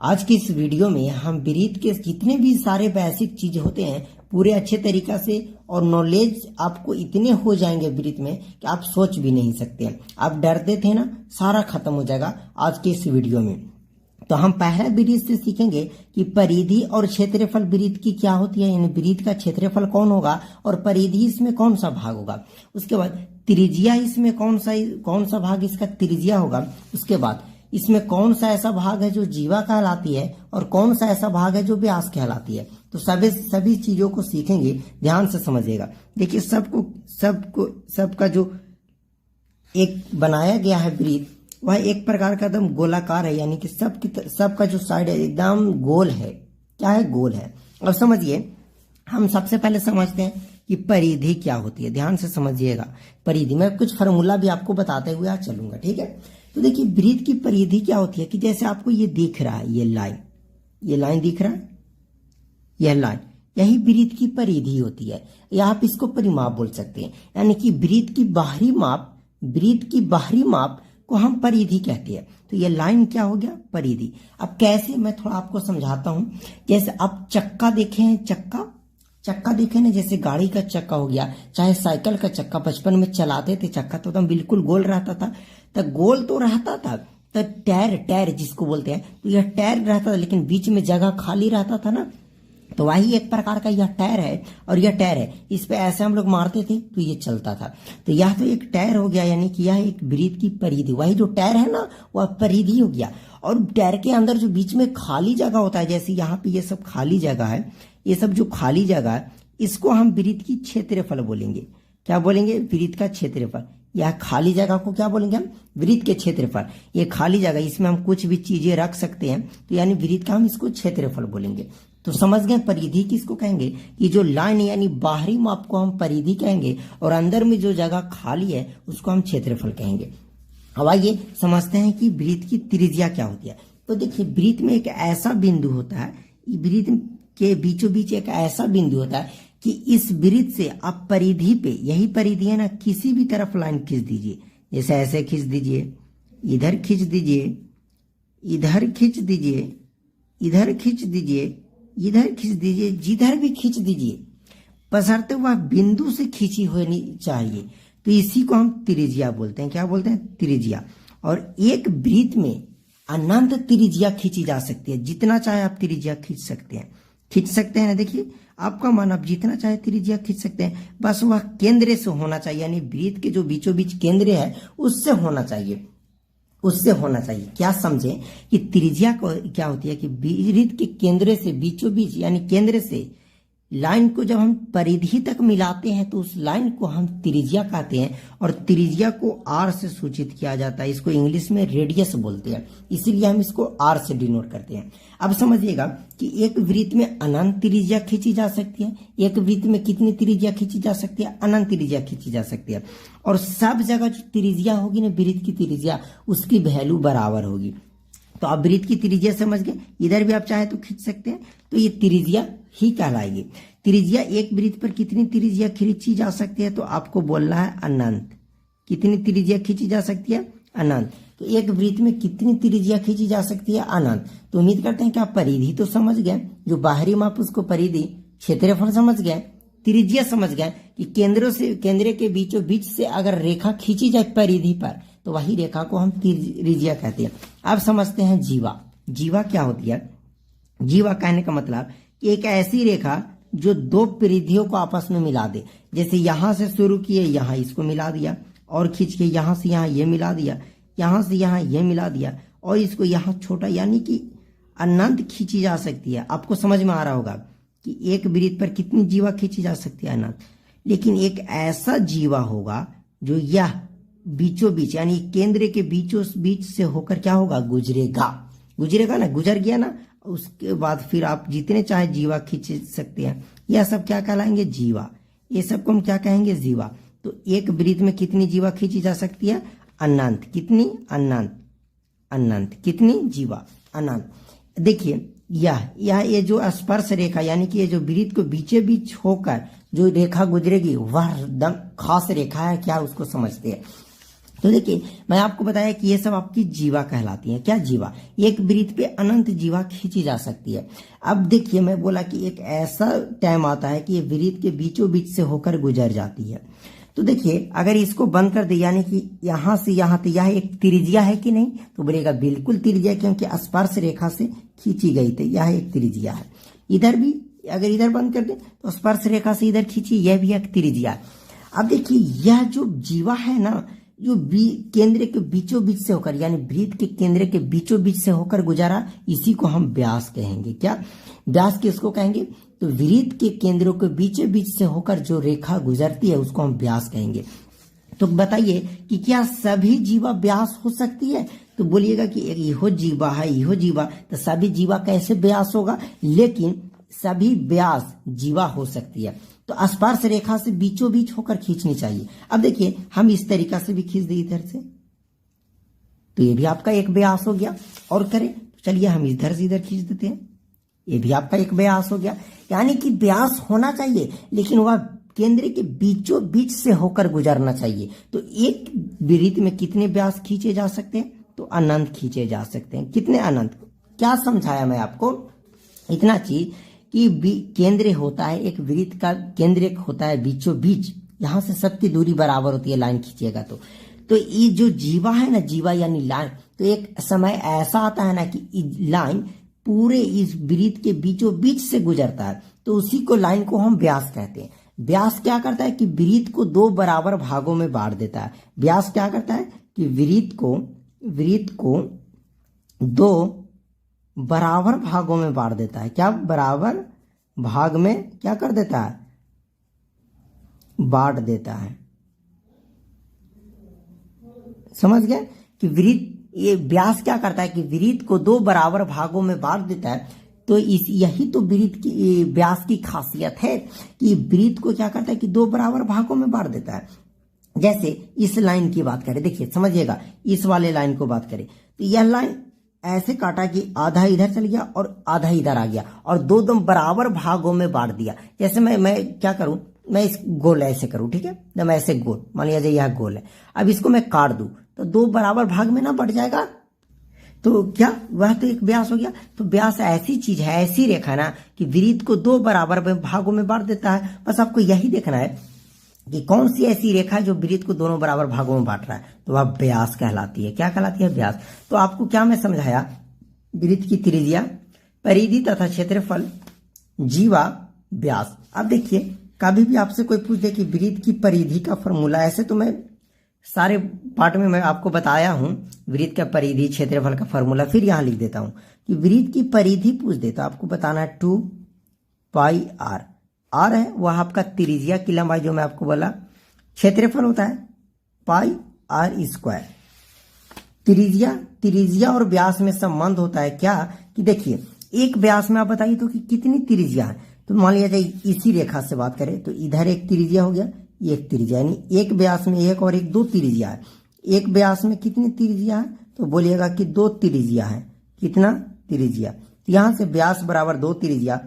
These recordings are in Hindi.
आज की इस वीडियो में हम ब्रीथ के जितने भी सारे बेसिक चीज होते हैं पूरे अच्छे तरीका से और नॉलेज आपको इतने हो जाएंगे ब्रीथ में कि आप सोच भी नहीं सकते। आप डरते थे ना, सारा खत्म हो जाएगा आज के इस वीडियो में। तो हम पहला ब्रीथ से सीखेंगे कि परिधि और क्षेत्रफल ब्रीथ की क्या होती है, यानी ब्रीथ का क्षेत्रफल कौन होगा और परिधि इसमें कौन सा भाग होगा। उसके बाद त्रिज्या इसमें कौन सा भाग इसका त्रिज्या होगा। उसके बाद इसमें कौन सा ऐसा भाग है जो जीवा कहलाती है और कौन सा ऐसा भाग है जो व्यास कहलाती है। तो सभी चीजों को सीखेंगे, ध्यान से समझिएगा। देखिए सबका जो एक बनाया गया है ब्रीथ, वह एक प्रकार का एकदम गोलाकार है, यानी कि सबका जो साइड है एकदम गोल है। क्या है? गोल है। अब समझिए, हम सबसे पहले समझते हैं कि परिधि क्या होती है। ध्यान से समझिएगा परिधि। मैं कुछ फार्मूला भी आपको बताते हुए आज चलूंगा, ठीक है। तो देखिए ब्रीथ की परिधि क्या होती है कि जैसे आपको ये दिख रहा है, ये लाइन दिख रहा है, यह लाइन, यही ब्रीथ की परिधि होती है, या आप इसको परिमाप बोल सकते हैं। यानी कि ब्रीथ की बाहरी माप को हम परिधि कहते हैं। तो ये लाइन क्या हो गया? परिधि। अब कैसे, मैं थोड़ा आपको समझाता हूं। जैसे आप चक्का देखे हैं, चक्का देखे ना, जैसे गाड़ी का चक्का हो गया, चाहे साइकिल का चक्का, बचपन में चलाते थे चक्का तो एकदम बिल्कुल गोल रहता था। तो गोल तो रहता था, तो टायर जिसको बोलते हैं, तो यह टायर रहता था, लेकिन बीच में जगह खाली रहता था ना, तो वही एक प्रकार का यह टायर है। और यह टायर है, इस पे ऐसे हम लोग मारते थे तो ये चलता था। तो यह तो एक टायर हो गया, यानी कि यह एक ब्रीथ की परिधि। वही जो टायर है ना, वह परिधि हो गया। और टायर के अंदर जो बीच में खाली जगह होता है, जैसे यहाँ पे ये सब खाली जगह है, ये सब जो खाली जगह है, इसको हम ब्रीथ की क्षेत्रफल बोलेंगे। क्या बोलेंगे? ब्रीथ का क्षेत्रफल। यह खाली जगह को क्या बोलेंगे हम? ब्रीथ के क्षेत्रफल। ये खाली जगह, इसमें हम कुछ भी चीजें रख सकते हैं, तो यानी ब्रीथ का हम इसको क्षेत्रफल बोलेंगे। तो समझ गए परिधि किसको कहेंगे? कि जो लाइन यानी बाहरी माप को हम परिधि कहेंगे, और अंदर में जो जगह खाली है उसको हम क्षेत्रफल कहेंगे। अब आइए समझते हैं कि ब्रीथ की त्रिज्या क्या होती है। तो देखिए ब्रीथ में एक ऐसा बिंदु होता है, ब्रीथ के बीचों बीच एक ऐसा बिंदु होता है कि इस ब्रीथ से आप परिधि पे, यही परिधि है ना, किसी भी तरफ लाइन खींच दीजिए। जैसे ऐसे खींच दीजिए, इधर खींच दीजिए, इधर खींच दीजिए, इधर खींच दीजिए, इधर खींच दीजिए, जिधर भी खींच दीजिए, बशर्ते वह बिंदु से खींची होनी चाहिए। तो इसी को हम त्रिज्या बोलते हैं। क्या बोलते हैं? त्रिज्या। और एक ब्रीथ में अनंत त्रिज्या खींची जा सकती है। जितना चाहे आप त्रिज्या खींच सकते हैं ना। देखिए आपका मन, आप जितना चाहे त्रिज्या खींच सकते हैं, बस वह केंद्र से होना चाहिए, यानी ब्रीथ के जो बीचों बीच केंद्र है उससे होना चाहिए। क्या समझे कि त्रिज्या को क्या होती है? कि ब्रीथ के केंद्र से बीचों बीच, यानी केंद्र से लाइन को जब हम परिधि तक मिलाते हैं तो उस लाइन को हम त्रिज्या कहते हैं। और त्रिज्या को आर से सूचित किया जाता है। इसको इंग्लिश में रेडियस बोलते हैं, इसीलिए हम इसको आर से डिनोट करते हैं। अब समझिएगा कि एक वृत्त में अनंत त्रिज्या खींची जा सकती है। एक वृत्त में कितनी त्रिज्या खींची जा सकती है? अनंत त्रिज्या खींची जा सकती है। और सब जगह जो त्रिज्या होगी ना, वृत्त की त्रिज्या, उसकी वैल्यू बराबर होगी। तो आप वृत्त की त्रिज्या समझ गए। इधर भी आप चाहे तो खींच सकते हैं, तो ये त्रिज्या ही कहलाएगी। त्रिज्या, एक वृत्त पर कितनी त्रिज्या खींची जा सकती है? तो आपको बोलना है अनंत। कितनी त्रिज्या खींची जा सकती है? अनंत। तो एक वृत्त में कितनी त्रिज्या खींची जा सकती है? अनंत। तो उम्मीद करते हैं कि आप परिधि तो समझ गए, जो बाहरी माप उसको परिधि, क्षेत्रफल समझ गए, त्रिज्या समझ गए कि केंद्र के बीचों बीच से अगर रेखा खींची जाए परिधि पर, तो वही रेखा को हम त्रिज्या कहते हैं। अब समझते हैं जीवा क्या होती है। जीवा कहने का मतलब कि एक ऐसी रेखा जो दो परिधियों को आपस में मिला दे। जैसे यहां से शुरू किए, यहां इसको मिला दिया, और खींच के यहां से यहां ये मिला दिया, यहां से यहां ये मिला दिया, और इसको यहां छोटा, यानी कि अनंत खींची जा सकती है। आपको समझ में आ रहा होगा कि एक वृत्त पर कितनी जीवा खींची जा सकती है? अनंत। लेकिन एक ऐसा जीवा होगा जो यह बीचों बीच, यानी केंद्र के बीचों बीच से होकर क्या होगा? गुजरेगा ना, गुजर गया ना। उसके बाद फिर आप जितने चाहे जीवा खींच सकते हैं। यह सब क्या कहलाएंगे? जीवा। ये सब को हम क्या कहेंगे? जीवा। तो एक वृत्त में कितनी जीवा खींची जा सकती है? अनंत। कितनी? अनंत। कितनी? जीवा अनंत। देखिए ये जो स्पर्श रेखा, यानी कि ये जो वृत्त को बीचों बीच होकर जो रेखा गुजरेगी, वह एकदम खास रेखा है। क्या उसको समझते हैं? तो देखिए मैं आपको बताया कि ये सब आपकी जीवा कहलाती है। क्या जीवा? एक वृत्त पे अनंत जीवा खींची जा सकती है। अब देखिए मैं बोला कि एक ऐसा टाइम आता है कि ये वृत्त के बीचों बीच से होकर गुजर जाती है। तो देखिए अगर इसको बंद कर दे यानी कि यहां से यहां तक यह एक त्रिज्या है कि नहीं, तो बोलेगा बिल्कुल त्रिज्या, क्योंकि स्पर्श रेखा से खींची गई थी, यह एक त्रिज्या है। इधर भी अगर इधर बंद कर दे तो स्पर्श रेखा से इधर खींची, यह भी एक त्रिज्या है। अब देखिए यह जो जीवा है ना, जो केंद्र के बीचों बीच से होकर यानी वृत्त के केंद्र के बीचों बीच से होकर गुजारा, इसी को हम व्यास कहेंगे। क्या व्यास किसको कहेंगे? तो वृत्त के केंद्रों के बीचों बीच से होकर जो रेखा गुजरती है उसको हम व्यास कहेंगे। तो बताइए कि क्या सभी जीवा व्यास हो सकती है? तो बोलिएगा कि यहो जीवा है, यहो जीवा, तो सभी जीवा कैसे व्यास होगा? लेकिन सभी व्यास जीवा हो सकती है, तो स्पर्श रेखा से बीचों बीच होकर खींचनी चाहिए। अब देखिए हम इस तरीका से भी खींच दे इधर से, तो ये भी आपका एक व्यास हो गया। और करें, चलिए हम इधर से इधर खींच देते हैं, ये भी आपका एक व्यास हो गया। यानी कि व्यास होना चाहिए लेकिन वह केंद्र के बीचों बीच से होकर गुजरना चाहिए। तो एक वृत्त में कितने व्यास खींचे जा सकते हैं? तो अनंत खींचे जा सकते हैं। कितने अनंत? क्या समझाया मैं आपको? इतना चीज कि केंद्र होता है, एक वृत्त का केंद्र होता है बीचों बीच, यहां से सबकी दूरी बराबर होती है लाइन खींचिएगा तो ये जो जीवा है ना, जीवा यानी लाइन, तो एक समय ऐसा आता है ना कि लाइन पूरे इस वृत्त के बीचों बीच से गुजरता है, तो उसी को लाइन को हम व्यास कहते हैं। व्यास क्या करता है कि वृत्त को दो बराबर भागों में बांट देता है। व्यास क्या करता है कि वृत्त को दो बराबर भागों में बांट देता है। क्या? बराबर भाग में क्या कर देता है? बांट देता है। समझ गए कि वृत्त, ये व्यास क्या करता है कि वृत्त को दो बराबर भागों में बांट देता है। तो यही तो वृत्त की व्यास की खासियत है कि वृत्त को क्या करता है कि दो बराबर भागों में बांट देता है। जैसे इस लाइन की बात करें, देखिए समझिएगा, इस वाले लाइन को बात करें तो यह लाइन ऐसे काटा कि आधा इधर चल गया और आधा इधर आ गया और दो बराबर भागों में बांट दिया। जैसे मैं क्या करूं, मैं इस गोल ऐसे करूं, ठीक है, जब मैं ऐसे गोल, मान लिया जाए यह गोल है, अब इसको मैं काट दूं तो दो बराबर भाग में ना बढ़ जाएगा, तो क्या वह तो एक व्यास हो गया। तो व्यास ऐसी चीज है, ऐसी रेखा ना कि वृत्त को दो बराबर भागों में बांट देता है। बस आपको यही देखना है कि कौन सी ऐसी रेखा है जो वृत्त को दोनों बराबर भागों में बांट रहा है, तो वह व्यास कहलाती है। क्या कहलाती है? व्यास। तो आपको क्या मैं समझाया? वृत्त की त्रिज्या, परिधि तथा क्षेत्रफल, जीवा, व्यास। अब देखिए कभी भी आपसे कोई पूछ दे कि वृत्त की परिधि का फॉर्मूला, ऐसे तो मैं सारे पार्ट में मैं आपको बताया हूं वृत्त का परिधि क्षेत्रफल का फॉर्मूला, फिर यहां लिख देता हूं कि वृत्त की परिधि पूछ दे तो आपको बताना है 2 पाई आर। आर है वह आपका त्रिज्या की लंबाई जो मैं आपको बोला, क्षेत्रफल होता है पाई आर स्क्वायर। त्रिज्या और व्यास में संबंध होता है क्या कि देखिए एक व्यास में आप बताइए तो कि कितनी त्रिज्या है। तो मान लिया जाए इसी रेखा से बात करें तो इधर एक त्रिज्या हो गया, एक त्रिज्या, यानी एक व्यास में एक और एक दो त्रिज्या है। एक व्यास में कितनी त्रिज्या है? तो बोलिएगा कि दो त्रिज्या है। कितना? त्रिज्या। तो यहां से व्यास बराबर दो त्रिज्या,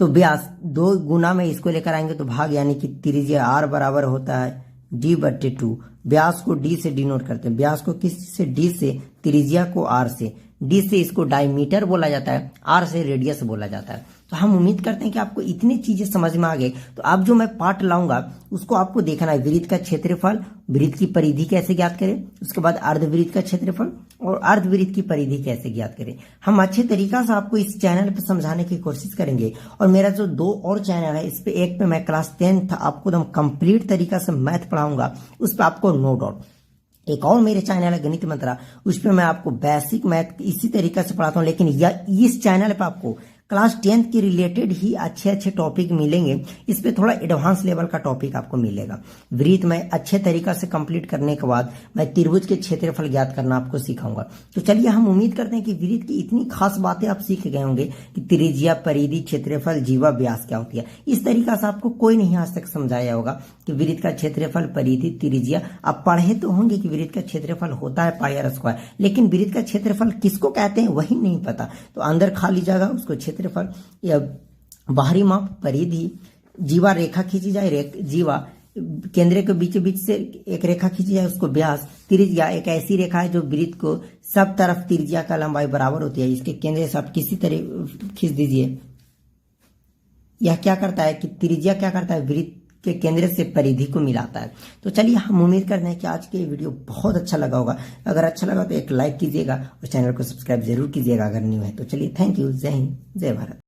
तो व्यास दो गुना में इसको लेकर आएंगे तो भाग, यानी कि त्रिज्या आर बराबर होता है d/2। व्यास को d से डिनोट करते हैं। व्यास को किस से? d से। त्रिज्या को r से। d से इसको डायमीटर बोला जाता है, r से रेडियस बोला जाता है। तो हम उम्मीद करते हैं कि आपको इतनी चीजें समझ में आ गई। तो अब जो मैं पार्ट लाऊंगा उसको आपको देखना है, वृत्त का क्षेत्रफल, वृत्त की परिधि कैसे ज्ञात करें, उसके बाद अर्धवृत्त का क्षेत्रफल और अर्धवृत्त की परिधि कैसे ज्ञात करें। हम अच्छे तरीका से आपको इस चैनल पे समझाने की कोशिश करेंगे। और मेरा जो दो और चैनल है, इस पे एक पे मैं क्लास 10th आपको एकदम कंप्लीट तरीका से मैथ पढ़ाऊंगा, उस पर आपको नो डाउट। एक और मेरे चैनल है गणित मंत्रा, उस पर मैं आपको बेसिक मैथ इसी तरीका से पढ़ाता हूँ, लेकिन इस चैनल पर आपको क्लास 10th के रिलेटेड ही अच्छे अच्छे टॉपिक मिलेंगे। इस पे थोड़ा एडवांस लेवल का टॉपिक आपको मिलेगा। वृत्त में अच्छे तरीका से कंप्लीट करने के बाद मैं त्रिभुज के क्षेत्रफल ज्ञात करना आपको सिखाऊंगा। तो चलिए हम उम्मीद करते हैं कि वृत्त की इतनी खास बातें आप सीख गए होंगे कि त्रिज्या, परिधि, क्षेत्रफल, जीवा, व्यास क्या होती है। इस तरीका से आपको कोई नहीं आज तक समझाया होगा कि वृत्त का क्षेत्रफल, परिधि, त्रिज्या। आप पढ़े तो होंगे कि वृत्त का क्षेत्रफल होता है पाई आर स्क्वायर, लेकिन वृत्त का क्षेत्रफल किसको कहते हैं वही नहीं पता। तो अंदर खाली जगह उसको क्षेत्रफल या बाहरी माप, परिधि, जीवा रेखा खींची जाए, जीवा केंद्र के बीचों बीच से एक रेखा खींची है, उसको व्यास। त्रिज्या एक ऐसी रेखा है जो वृत्त को सब तरफ त्रिज्या का लंबाई बराबर होती है, इसके केंद्र से आप किसी तरह खींच दीजिए। यह क्या करता है कि त्रिज्या क्या करता है, वृत्त के केंद्र से परिधि को मिलाता है। तो चलिए, हम उम्मीद करते हैं कि आज के वीडियो बहुत अच्छा लगा होगा। अगर अच्छा लगा तो एक लाइक कीजिएगा और चैनल को सब्सक्राइब जरूर कीजिएगा अगर न्यू है तो। चलिए, थैंक यू। जय हिंद, जय भारत।